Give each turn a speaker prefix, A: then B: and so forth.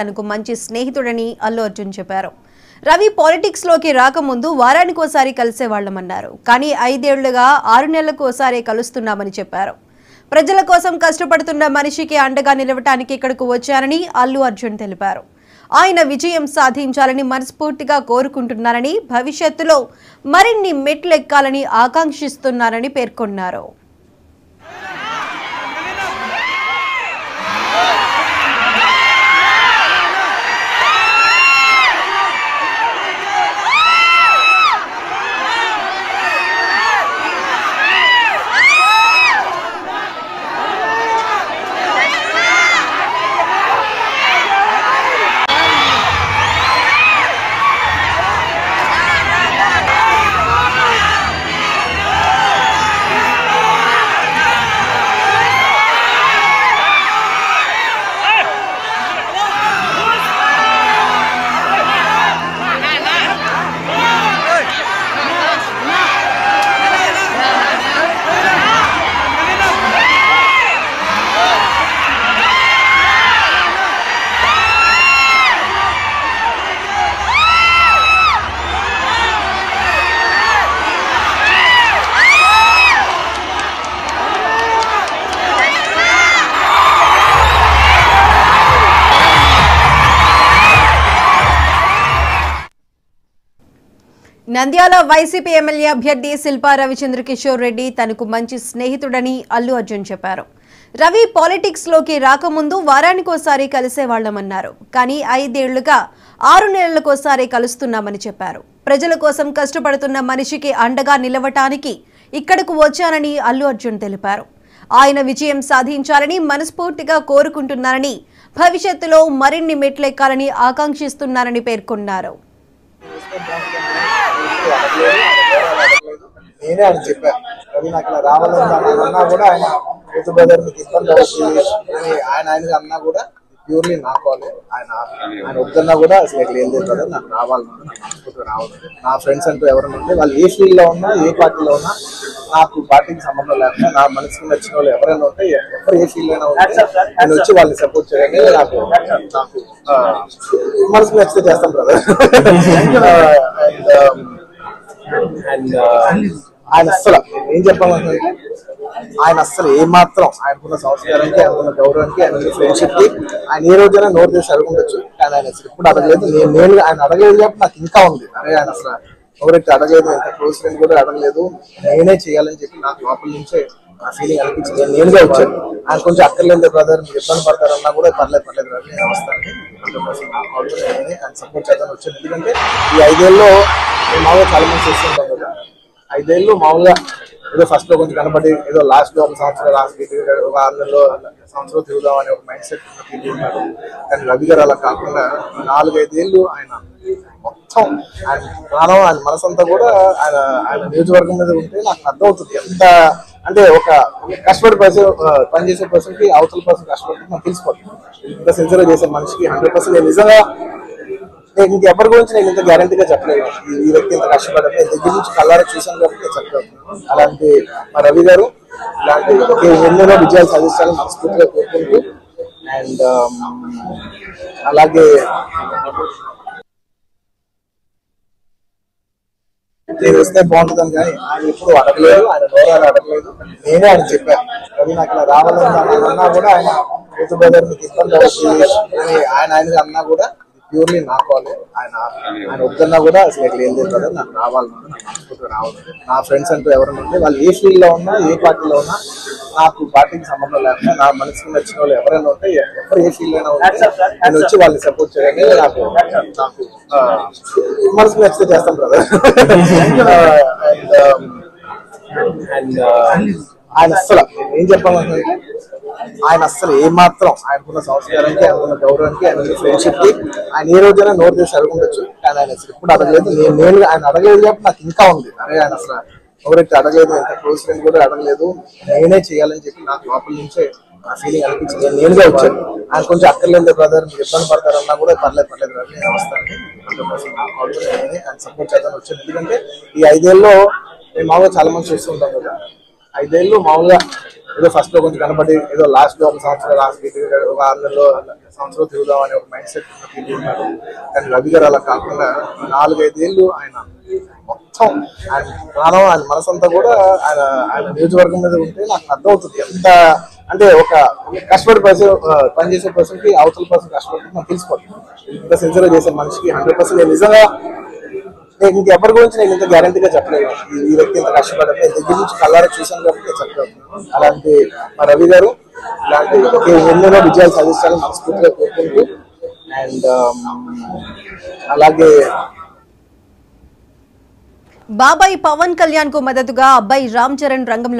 A: తనకు మంచి స్నేహితుడని అల్లు అర్జున్ చెప్పారు. రవి పాలిటిక్స్ లోకి రాకముందు వారానికోసారి కలిసేవాళ్లమన్నారు. కానీ 5 ఏళ్లుగా 6 నెలలకోసారి కలుస్తున్నామని చెప్పారు. ప్రజల కోసం కష్టపడుతున్న మనిషికి అండగా నిలవటానికి ఇక్కడకు వచ్చారని అల్లు అర్జున్ తెలిపారు. ఆయన విజయం సాధించాలని మనస్ఫూర్తిగా కోరుకుంటున్నారని, భవిష్యత్తులో మరిన్ని మెట్లెక్కాలని ఆకాంక్షిస్తున్నారని పేర్కొన్నారు. నంద్యాల వైసీపీ ఎమ్మెల్యే అభ్యర్థి శిల్పా రవిచంద్ర కిషోర్ రెడ్డి తనకు మంచి స్నేహితుడని అల్లు అర్జున్ చెప్పారు. రవి పాలిటిక్స్ లోకి రాకముందు వారానికోసారి కలిసేవాళ్లమన్నారు. కానీ 5 ఏళ్లుగా 6 నెలలకోసారి కలుస్తున్నామని చెప్పారు. ప్రజల కోసం కష్టపడుతున్న మనిషికి అండగా నిలవటానికి ఇక్కడకు వచ్చానని అల్లు అర్జున్ తెలిపారు. ఆయన విజయం సాధించాలని మనస్ఫూర్తిగా కోరుకుంటున్నారని, భవిష్యత్తులో మరిన్ని మెట్లెక్కాలని ఆకాంక్షిస్తున్నారని పేర్కొన్నారు.
B: నేనే అని చెప్పాను. రవి నాకు ఇలా రావాలని అన్నా కూడా ఆయన రైతు బ్రదర్ మీకు ఇబ్బంది అవుతుంది అని ఆయన అన్నా కూడా ప్యూర్లీ నాకు కావాలి. ఆయన వద్దన్నా కూడా అసలు ఇట్లా ఏం లేదు కదా, నాకు రావాలన్నా నాకు రావాలి. నా ఫ్రెండ్స్ అంటూ ఎవరైనా ఉంటే వాళ్ళు ఏ ఫీల్డ్ లో ఉన్నా, ఏ పార్టీలో ఉన్నా, నాకు పార్టీకి సంబంధం లేకుండా నా మనసుకు నచ్చిన వాళ్ళు ఎవరైనా ఉంటే, ఎవరు ఏ ఫీల్డ్ అయినా ఉంటే ఆయన వచ్చి వాళ్ళని సపోర్ట్ చేయండి. నాకు మనసుకు నచ్చితే చేస్తాం బ్రదర్. అండ్ ఆయన అస్సలు ఏం చెప్పాలంటే, ఆయన అస్సలు ఏమాత్రం ఆయనకున్న సంస్కారానికి, ఆయనకున్న గౌరవానికి, ఆయన ఫ్రెండ్షిప్ కి ఆయన ఏ రోజైనా నోరు చేసి అడుగుండొచ్చు. కానీ ఆయన అసలు ఇప్పుడు అడగలేదు. నేను ఆయన అడగలేదు కాబట్టి నాకు ఇంకా ఉంది. అరే ఆయన అసలు ఎవరైతే అడగలేదు, ఎంత క్లోజ్ ఫ్రెండ్ కూడా అడగలేదు, నేనే చేయాలని చెప్పి నాకు లోపల నుంచే ఆ ఫీలింగ్ అనిపించింది. నేనుగా వచ్చాను. ఆయన కొంచెం అక్కర్లేదు బ్రదర్, మీరు ఇబ్బంది పడతారన్నా కూడా పర్లేదు బ్రదర్, నేను వస్తాను 100% నేనే ఆయన సపోర్ట్ చేద్దామని వచ్చాను. ఎందుకంటే ఈ 5 ఏళ్ళలో మేము మామూలుగా చాలా మంది చేస్తుంటాం కదా. 5 ఏళ్ళు మామూలుగా ఏదో ఫస్ట్ లో కొంచెం కనబడి ఏదో లాస్ట్ లో 1 సంవత్సరం, లాస్ట్ 6 నెలలో సంవత్సరం తిరుగుదాం అనే ఒక మైండ్ సెట్ ఉన్నారు. కానీ రవి గారు అలా కాకుండా 4-5 ఏళ్ళు ఆయన మొత్తం ఆయన ప్రాణం, ఆయన మనసంతా కూడా ఆయన నియోజకవర్గం మీద ఉంటే నాకు అర్థమవుతుంది. ఎంత అంటే ఒక కష్టపడి పనిచేసే పర్సన్ కి అవతల పర్సన్ కష్టపడి నాకు తెలిసిపోతుంది. ఇంత సిన్సియర్ గా చేసే మనిషికి 100% నేను నిజంగా నేను ఇంకెవరి గురించి నేను ఇంత గ్యారంటీగా చెప్పలేదు. ఈ వ్యక్తి ఇంత కష్టపడ్డా నేను దగ్గర నుంచి కళ్ళారా చూశాను కాబట్టి నేను చెప్పగలను. అలాంటి మా రవి గారు ఇలాంటి ఎన్నెన్నో విజయాలు సాధించాలని మనస్ఫూర్తిగా కోరుకుంటూ, అండ్ అలాగే నేను వస్తే బాగుంటుందని. కానీ ఆయన ఎప్పుడు అడగలేదు, ఆయన గౌరవాలు అడగలేదు. నేనే ఆయన చెప్పాను. రవి నాకు ఇలా రావాలని అన్నా కూడా ఆయన రైతు బ్రదర్ మీకు ఇబ్బంది అవుతుంది అని ఆయన అన్నా కూడా ప్యూర్లీ నాకు కావాలి. ఆయన వద్దన్నా కూడా అసలు ఇట్లా ఏం లేదు కదా, నాకు రావాలన్నా నాకు రావాలి. నా ఫ్రెండ్స్ అంటూ ఎవరైనా ఉంటే వాళ్ళు ఏ ఫీల్డ్ లో ఉన్నా, ఏ పార్టీలో ఉన్నా, నాకు పార్టీకి సంబంధం లేకుండా నా మనసుకు నచ్చిన వాళ్ళు ఎవరైనా ఉంటే, ఎవరు ఏ ఫీల్డ్ అయినా ఉంటే ఆయన వచ్చి వాళ్ళని సపోర్ట్ చేయండి. నాకు మనసుకు నచ్చితే చేస్తాం బ్రదర్. అండ్ ఆయన అస్సలు ఏం చెప్పాలంటే, ఆయన అస్సలు ఏమాత్రం ఆయనకున్న సంస్కారానికి, ఆయనకున్న గౌరవానికి, ఆయన ఫ్రెండ్షిప్ కి ఆయన ఏ రోజైనా నోరు చేసి అడుగుండొచ్చు. కానీ ఆయన అసలు ఇప్పుడు అడగలేదు. నేను ఆయన అడగలేదు కాబట్టి నాకు ఇంకా ఉంది. అరే ఆయన అసలు ఎవరైతే అడగలేదు, ఎంత క్లోజ్ ఫ్రెండ్ కూడా అడగలేదు, నేనే చేయాలని చెప్పి నాకు లోపల నుంచే ఆ ఫీలింగ్ అనిపించింది. నేనుగా వచ్చాను. ఆయన కొంచెం అక్కర్లేదు బ్రదర్, మీరు ఇబ్బంది పడతారన్నా కూడా పర్లేదు బ్రదర్, నేను వస్తాను 100% నేనే ఆయన సపోర్ట్ చేద్దామని వచ్చాను. ఎందుకంటే ఈ 5 ఏళ్ళలో మేము మామూలుగా చాలా మంది చేస్తుంటాం కదా. 5 ఏళ్ళు మామూలుగా ఏదో ఫస్ట్ లో కొంచెం కనబడి ఏదో లాస్ట్ లో ఒక సంవత్సరం ఒక 6 నెలలో సంవత్సరం తిరుగుదాం అనే ఒక మైండ్ సెట్ ఉన్నారు. కానీ రవి గారు అలా కాకుండా 4-5 ఏళ్ళు ఆయన మొత్తం ఆయన ప్రాణం ఆయన మనసంతా కూడా ఆయన నియోజకవర్గం మీద ఉంటే నాకు అర్థమవుతుంది ఎంత అంటే ఒక కష్టపడి పనిచేసే పర్సన్ కి అవతల పర్సన్ కష్టపడి నాకు తెలిసిపోతుంది. ఇంత సిన్సియర్ చేసే మనిషికి 100% నేను నిజంగా నేను ఇంకెవరి గురించి నేను ఇంత గ్యారంటీగా చెప్పలేదు. ఈ వ్యక్తి ఇంత కష్టపడాలి నేను దగ్గర నుంచి కళ్ళారా చూశాను కాబట్టి నేను చెప్పగలుగుతున్నాను. అలాంటి మా రవి గారు ఇలాంటి ఎన్నెన్నో విజయాలు సాధిస్తారని మనస్ఫూర్తిగా కోరుకుంటూ అండ్ అలాగే
A: బాబాయ్ పవన్ కళ్యాణ్ కు మద్దతుగా అబ్బాయి రామ్ చరణ్ రంగంలో